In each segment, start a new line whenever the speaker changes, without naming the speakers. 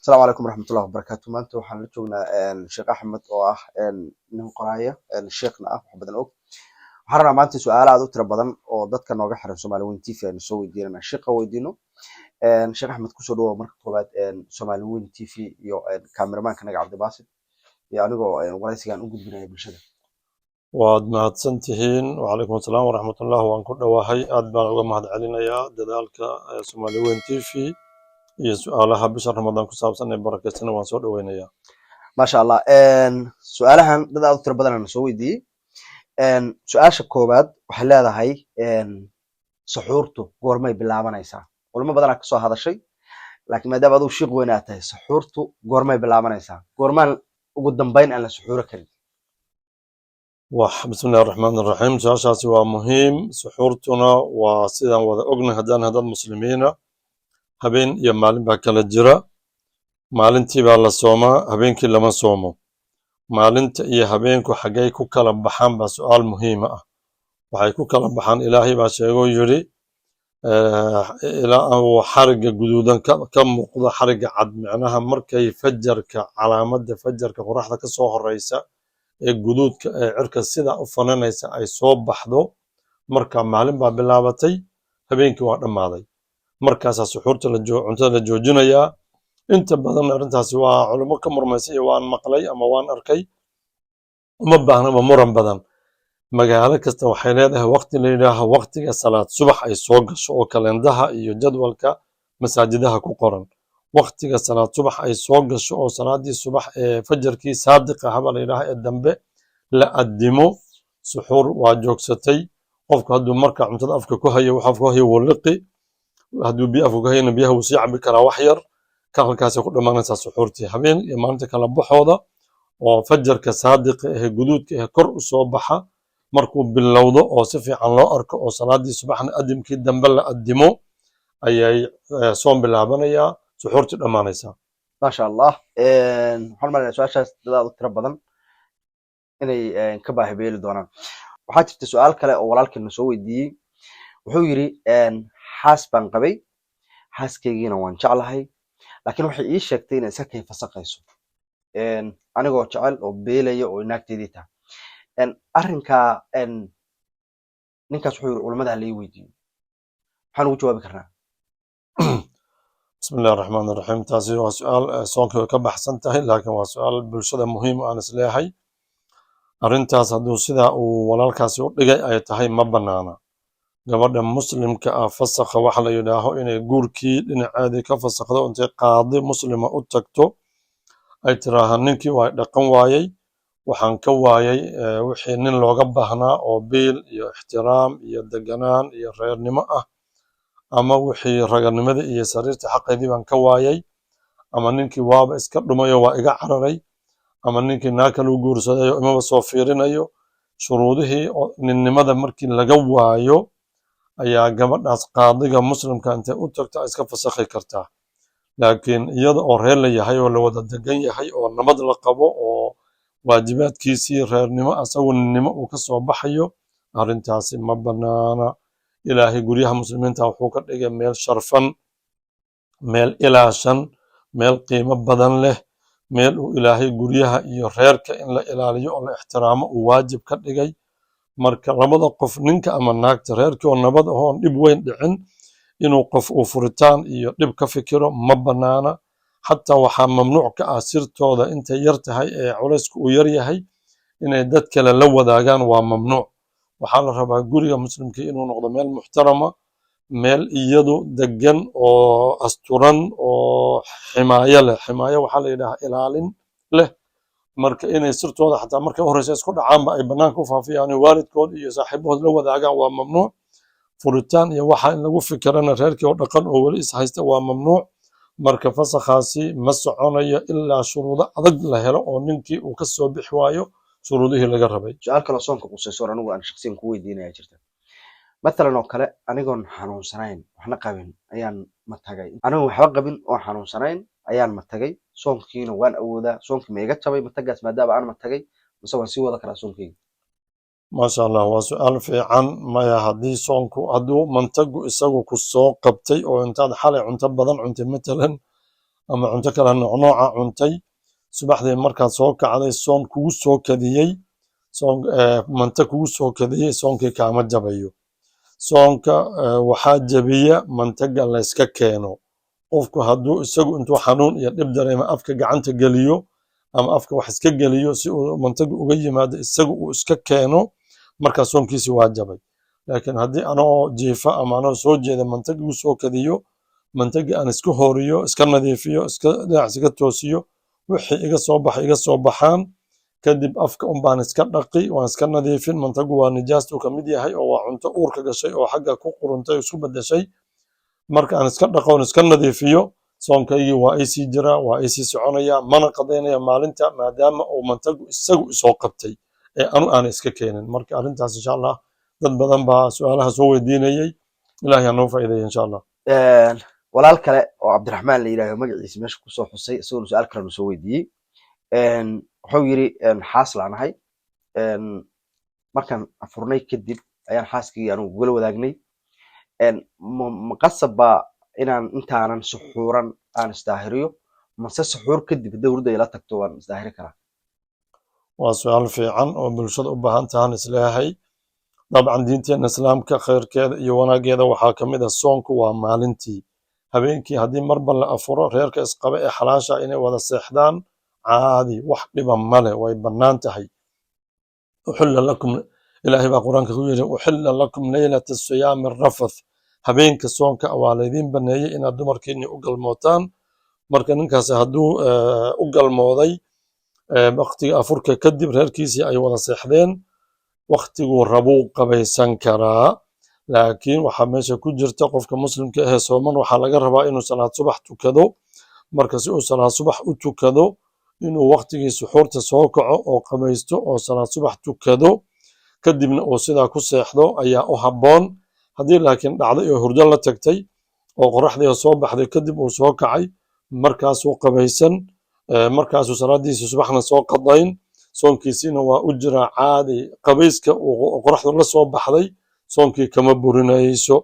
السلام عليكم ورحمة الله وبركاته. maanta waxaan la joognaa Sheekh Axmed oo ah nin qoraya sheekhna ah wax badan og. Waxaan rabnaa maanta su'aalo aad u tiro badan oo dadka nooga xiran Soomaali Weyn TV aynu soo weydiinana sheekha weydiino. Sheekh Axmed kusoo dhawow marka koobaad Soomaali Weyn TV iyo kaameramanka naga Cabdibaasid iyo anigoo waraysigan u gudbinaya bulshada.
waad mahadsantihiin wacalaykum asalaam waraxmatullah waan ku dhowahay aad baan uga mahad celinayaa dadaalka Soomaali Weyn TV iyo su'aalaha bisha Ramadaan ku saabsan ee barakeysan waan soo dhaweynayaa
maasha Allah. Su'aalahan dad aad u tiro badan aan soo weydiiyey. Su'aasha koobaad waxay leedahay suxuurtu goormay bilaabanaysaa? Culimo badan ka soo hadashay laakiin maadaama aad u sheekh weyn aad tahay suxuurtu goormay bilaabanaysaa? Goormaan ugu dambeyn aan la suxuuro karin?
bismillaahir rahmaanir rahiim su'aashaasi waa muhiim suxuurtuna waa sidaan wada ognahay haddaan dad muslimiina habeen iyo maalin baa kala jira maalintii baa la soomaa habeenkii lama soomo maalinta iyo habeenku xagay ku kala baxaan baa su'aal muhiim ah waxay ku kala baxaan ilaahay baa sheegay yiri ilaa uu xariga guduudan ka muuqdo xariga cad macnaha markay fajarka calaamada fajarka qoraxda ka soo horeysa ee guduudka ee cirka sida u fananaysa ay soo baxdo marka maalin baa bilaabatay habeenkii waa dhamaaday markaas suxuurta cuntada la joojinayaa inta badan arintaasi waa culimo ka murmaysay waan maqlay ama waan arkay uma baahnaba muran badan magaalo kasta waxay leedahay waqti la yiraahdo waqtiga salaad subax ay soo gasho oo kalendaha iyo jadwalka masaajidaha ku qoran waqtiga salaad subax ay soo gasho oo salaadii subax ee fajarkii saadiqa haba la yiraahdo ee dambe la adimo suxuur waa joogsatay qofku hadduu marka cuntada afka ku hayo waxa ku hayo waliqi hadduu biyo afka ku hayna biyaha uu sii cabi karaa wax yar ka halkaas ku dhamaanaysa suxuurtii habeen iyo maalinta kala baxooda oo fajarka saadiqa ee guduudka ee kor u soo baxa markuu bilowdo oo si fiican loo arko oo salaadii subaxna adimkii dambe la adimo ayay soon bilaabanaya suxuurtii dhamaanaysa
maasha Allah. Waxaan maleynayaa su'aashaas dad u tiro badan inay ka baahibeeli doonaan. Waxaa jirta su'aal kale oo walaalkeen soo weydiiyey wuxuu yiri xaas baan qabay xaaskeygiina waan jeclahay laakiin waxay ii sheegtay inay iska kay fasaqayso anigoo jecel oo beelaya oo naagteedii tahay arrinka ninkaas wuxuu yiri culimada la weydiiyo waxaan ugu jawaabi karnaa
bismillaahir rahmaanir rahiim taasi waa su'aal soonka ka baxsan tahay laakiin waa su'aal bulshada muhiim ah aan isleeyahay arrintaas hadduu sida uu walaalkaasi u dhigay ay tahay ma banaana gabadha muslimka ah fasakha waxa la yiraahdo inay guurkii dhinaceedii ka fasakhdo intay qaadi muslima u tagto ay tiraahan ninkii waa dhaqan waayay waxaan ka waayay wixii nin looga baahnaa oo biil iyo ixtiraam iyo deganaan iyo reernimo ah ama wixii raganimada iyo sariirta xaqeedii baan ka waayay ama ninkii waaba iska dhumayo waa iga cararay ama ninkii naag kale u guursadayo imaba soo fiirinayo shuruudihii ninnimada markii laga waayo ayaa gabadhaas qaadiga muslimka intay u tagto iska fasakhi kartaa laakiin iyada oo reer la yahay oo la wada degan yahay oo nabad la qabo oo waajibaadkiisii reernimo asagu ninnimo uu ka soo baxayo arrintaasi ma banaana ilaahay guryaha muslimiinta wuxuu ka dhigay meel sharfan meel ilaashan meel qiimo badan leh meel uu ilaahay guryaha iyo reerka in la ilaaliyo oo la ixtiraamo uu waajib ka dhigay marka labada qof ninka ama naagta reerkii oo nabad ah oo dhib weyn dhicin inuu qof uu furitaan iyo dhib ka fikiro ma banaana xataa waxaa mamnuuc ka ah sirtooda intay yar tahay ee culaysku uu yar yahay inay dad kale la wadaagaan waa mamnuuc waxaa la rabaa guriga muslimka inuu noqdo meel muxtarama meel iyadu degan oo asturan oo ximaayo leh ximaayo waxaa la yidhaahdaa ilaalin leh marka inay sirtooda xataa markay horeysa isku dhacaanba ay banaanka u faafiyaan waalidkood iyo saaxiibahood la wadaagaan waa mamnuuc furitaan iyo waxa in lagu fikirana reerkii oo dhaqan oo weli is haysta waa mamnuuc marka fasakhaasi ma soconayo ilaa shuruudo adag la helo oo ninkii uu ka soo bixi waayo shuruudihii laga rabay
su'aal kale soonka qusayso anigu aan shakhsiyan ku weydiinaya jirta مثلا oo kale anigoon xanuunsanayn waxna qabin ayaan ma tagay anigu waxba qabin oo xanuunsanayn ayaan ma tagay soonkiina waan awoodaa soonkii ma iga jabay matagaas maadaama aan ma tagay mise waan sii wada karaa soonkeyga
maasha allah waa su'aal fiican maya haddii soonku hadduu mantagu isagu ku soo qabtay oo intaad xalay cunto badan cuntay matalan ama cunto kale nooca cuntay subaxdii markaad soo kacday soon kugu soo kadiyey manta kugu soo kadiyey soonkii kaama jabayo soonka waxaa jabiya mantaga la iska keeno qofku hadduu isagu intuu xanuun iyo dhib dareema afka gacanta geliyo ama afka wax iska geliyo si uu mantaga uga yimaado isagu uu iska keeno markaa soonkiisi waa jabay laakiin haddii anoo jiifa ama anoo soo jeeda mantaga igu soo kadiyo mantaga aan iska horiyo iska nadiifiyo dhinac iska toosiyo wixii iga soo baxaan kadib afka baan iska dhaqi waan iska nadiifin mantagu waa nijaastuu ka mid yahay oo waa cunto uurka gashay oo xagga ku quruntay oo isku bedeshay marka aan iska dhaqo oon iska nadiifiyo soonkaygii waa isii jiraa waa isii soconaya mana qadaynaya maalinta maadaama uu mantagu isagu isoo qabtay ee anu aan iska keenin marka arrintaas insha allah dad badan baa su-aalaha soo weydiinayay ilaahay ha noo faa'iideeya insha allah
walaal kale oo cabdiraxmaan la yidhahdo magaciisa meesha kusoo xusay isagoo su-aal kale nu soo weydiiyey wuxuu yiri xaas laanahay markaan afurnay kadib ayaan xaaskii anugu gula wadaagnay maqasab baa inaan intaanan suxuuran aan isdaahiriyo mase suxuur kadib hadday hurda ila tagto waan isdaahiri karaa
waa su-aal fiican oo bulshada u baahan tahan isleeyahay dabcan diinteena islaamka khayrkeeda iyo wanaageeda waxaa ka mid ah soonku waa maalintii habeenkii haddii marba la afuro reerka isqaba ee xalaasha inay wada seexdaan caadi wax dhiba male way bannaan tahay uxilla lakum ilaahay baa qur-aanka ku yidhi uxilla lakum leylata siyaami rafath habeenka soonka waa laydiin baneeyey inaad dumarkiinni u galmootaan marka ninkaasi hadduu u galmooday waqtiga afurka kadib reerkiisii ay wada seexdeen waqtiguu rabuu qabaysan karaa laakiin waxaa meesha ku jirta qofka muslimka ahee sooman waxaa laga rabaa inuu salaad subax tukado marka si uu salaad subax u tukado inuu waqtigii suxuurta soo kaco oo qabaysto oo salaad subax tukado kadibna uu sidaa ku seexdo ayaa u habboon haddii laakiin dhacday oo hurdo la tagtay oo qoraxdii soo baxday kadib uu soo kacay markaasuu qabaysan markaasuu salaadiisii subaxna soo qadayn soonkiisiina waa u jiraa caadi qabayska uu qoraxdu la soo baxday soonkii kama burinayso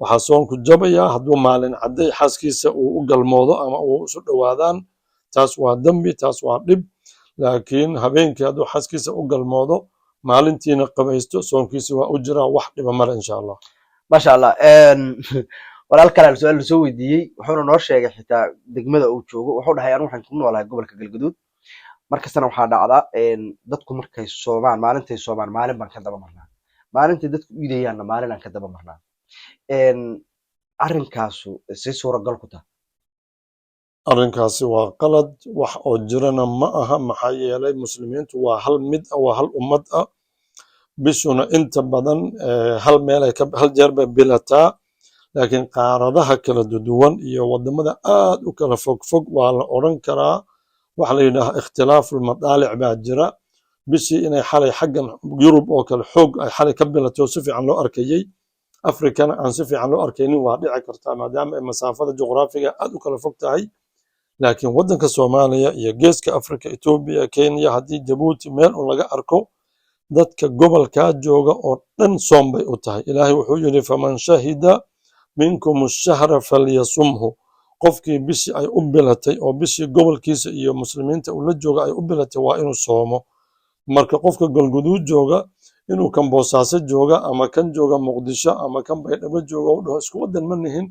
waxaa soonku jabayaa hadduu maalin cadday xaaskiisa uu u galmoodo ama uu isu dhowaadaan taas waa dembi taas waa dhib laakiin habeenkii hadduu xaaskiisa u galmoodo maalintiina qabaysto soonkiisi waa u jiraa wax dhiba male insha allah
maasha allah walaal kale su-aal lasoo weydiiyey wuxuuna noo sheegay xitaa degmada uu joogo wuxuu dhahay anigu waxaan ku noolahay gobolka galgaduud markastana waxaa dhacda dadku markay soomaan maalintay soomaan maalin baan ka daba marnaa maalintay dadku iidayaanna maalin aan ka daba marnaa arrinkaasu si suuragal ku tahay
arrinkaasi waa qalad wax oo jirana ma aha maxaa yeelay muslimiintu waa hal mid ah waa hal ummad ah bishuna inta badan hal jeer bay bilataa laakiin qaaradaha kala duwan iyo wadamada aad u kala fogfog waa la odhan karaa waxa la yidhaaha ikhtilaaful madaalic baa jira bishii inay xalay xaggan yurub oo kale xoog ay xalay ka bilato si fiican loo arkayey afrikana aan si fiican loo arkaynin waa dhici kartaa maadaama ay masaafada juqraafiga aad u kala fog tahay laakiin waddanka soomaaliya iyo geeska afrika etoobiya kenya haddii jabuuti meel un laga arko dadka gobolkaa jooga oo dhan soom bay u tahay ilaahay wuxuu yidhi faman shahida minkum ashahra falyasumhu qofkii bishii ay u bilatay oo bishii gobolkiisa iyo muslimiinta uu la jooga ay u bilatay waa inuu soomo marka qofka galguduud jooga inuu kan boosaaso jooga ama kan jooga muqdisho ama kan baydhabo jooga u dhaho isku waddan ma nihin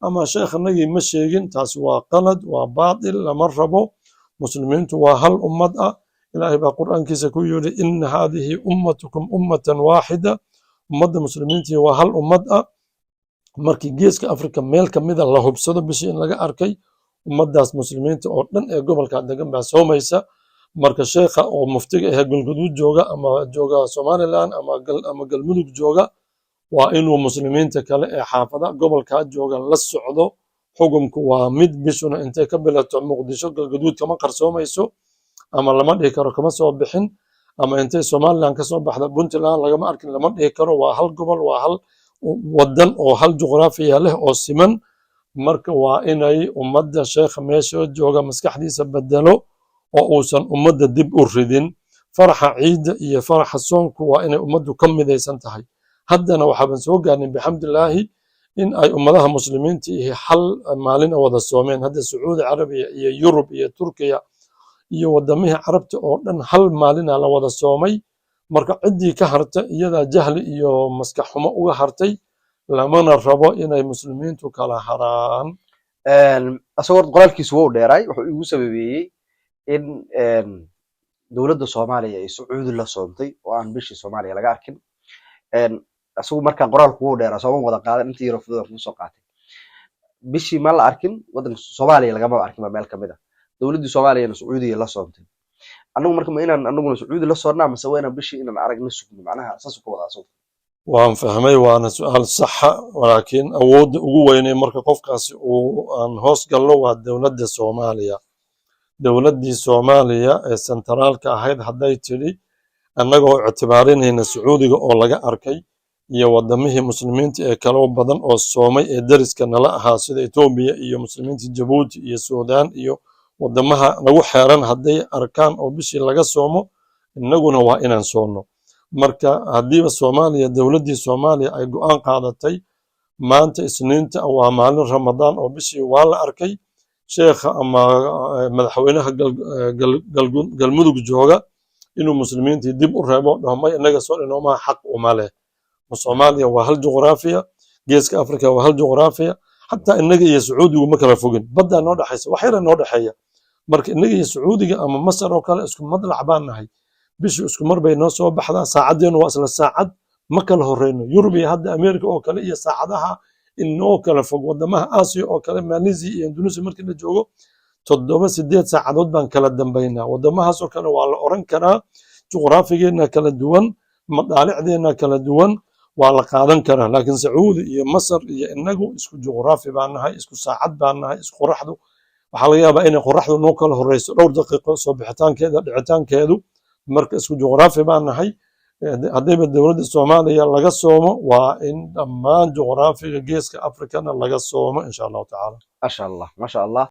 ama sheekhanagii ma sheegin taasi waa qalad waa baatil lama rabo muslimiintu waa hal ummad ah ilaahay baa qur'aankiisa ku yidhi ina haadihi ummatukum ummatan waaxida ummadda muslimiintii waa hal ummad ah markii geeska afrika meel ka mida la hubsado bishii in laga arkay ummaddaas muslimiinta oo dhan ee gobolka degan baa soomaysa marka sheekha oo muftiga ahee galguduud jooga ama jooga somaliland ama galmudug jooga waa inuu muslimiinta kale ee xaafada gobolkaa jooga la socdo xukunku waa mid bishuna intay ka bilato muqdisho galguduud kama qarsoomayso ama lama dhihi karo kama soo bixin ama intay somaliland ka soo baxda puntland lagama arkin lama dhihi karo waa hal gobol waa hal waddan oo hal juqraafiya leh oo siman marka waa inay ummadda sheekha meesha jooga maskaxdiisa bedelo oo uusan ummadda dib u ridin faraxa ciidda iyo faraxa soonku waa inay ummaddu ka midaysan tahay haddana waxaaban soo gaarnay bixamdilaahi in ay ummadaha muslimiinta ihi hal maalin wada soomeen. hadda Sacuudi Carabiya iyo Yurub iyo Turkiya iyo wadamihii carabta oo dhan hal maalin la wada soomay. marka ciddii ka harta iyada jahli iyo maskax xumo uga hartay, lamana rabo inay muslimiintu kala haraan.
asagoo qoraalkiisu wuu dheeray, wuxuu igu sababeeyey in dowladda Soomaaliya ay Sacuudi la soontay oo aan bishii Soomaaliya laga arkin. asagu markaan qoraalku wuu dheeraa, sooma wada qaadan, intii yaro fudud ku soo qaatay. bishii ma la arkin waddanka Soomaaliya lagama arkin ba meel kamid ah. dowladdii Soomaaliyana Sacuudiga la soontay. anagu marka ma inaan anaguna Sacuudi la soonnaa mise waa inaan bishii inaan aragna sugno, macnaha saas ku wada asagu.
waan fahmay, waana su'aal saxa, laakiin awoodda ugu weynay marka qofkaasi uu aan hoos gallo waa dowladda Soomaaliya. dowladdii Soomaaliya ee sentraalka ahayd hadday tidhi annagoo ictibaarinayna Sacuudiga oo laga arkay iyo wadamihii muslimiinta ee kala badan oo soomay ee dariska nala ahaa sida Itoobiya iyo muslimiinta Jabuuti iyo Suudaan iyo wadamaha nagu xeeran hadday arkaan oo bishii laga soomo, innaguna waa inaan soonno. marka haddiiba Soomaaliya, dowladdii Soomaaliya ay go'aan qaadatay maanta Isniinta waa maalin Ramadaan oo bishii waa la arkay, sheekha ama madaxweynaha galmudug jooga inuu muslimiintii dib u reebo dhahmay inaga soo dhinoomaa xaq uma leh. Soomaaliya waa hal juqraafiya, geeska Afrika waa hal juqraafiya, xataa inaga iyo Sacuudigu ma kala fogin, baddaa noo dhaxaysa, wax yara noo dhaxeeya. marka inaga iyo Sacuudiga ama Masar oo kale isku madlac baan nahay, bishii isku mar bay noo soo baxdaa, saacadeenu waa isla saacad, ma kala horeyno. Yurub iyo hadda Ameerika oo kale iyo saacadaha inoo kala fog. wadamaha Aasiya oo kale, Malaysia iyo Indonesia markii la joogo 7-8 saacadood baan kala dambaynaa. wadamahaas oo kale waa la oran karaa juqraafigeena kala duwan, madaalicdeena kala duwan, waa la qaadan karaa. laakiin Sacuudi iyo Masar iyo inagu isku juqraafi baan nahay, isku saacad baan nahay, isku qoraxdu waxaa laga yaabaa inay qoraxdu noo kala horeyso dhowr daqiiqo soo bixitaankeeda, dhicitaankeedu. marka isku juqraafi baan nahay. haddayba dowladda Soomaaliya laga soomo, waa in dhammaan juqraafiga geeska Afrikana laga soomo insha Allahu tacaala.
masha Allah, masha Allah.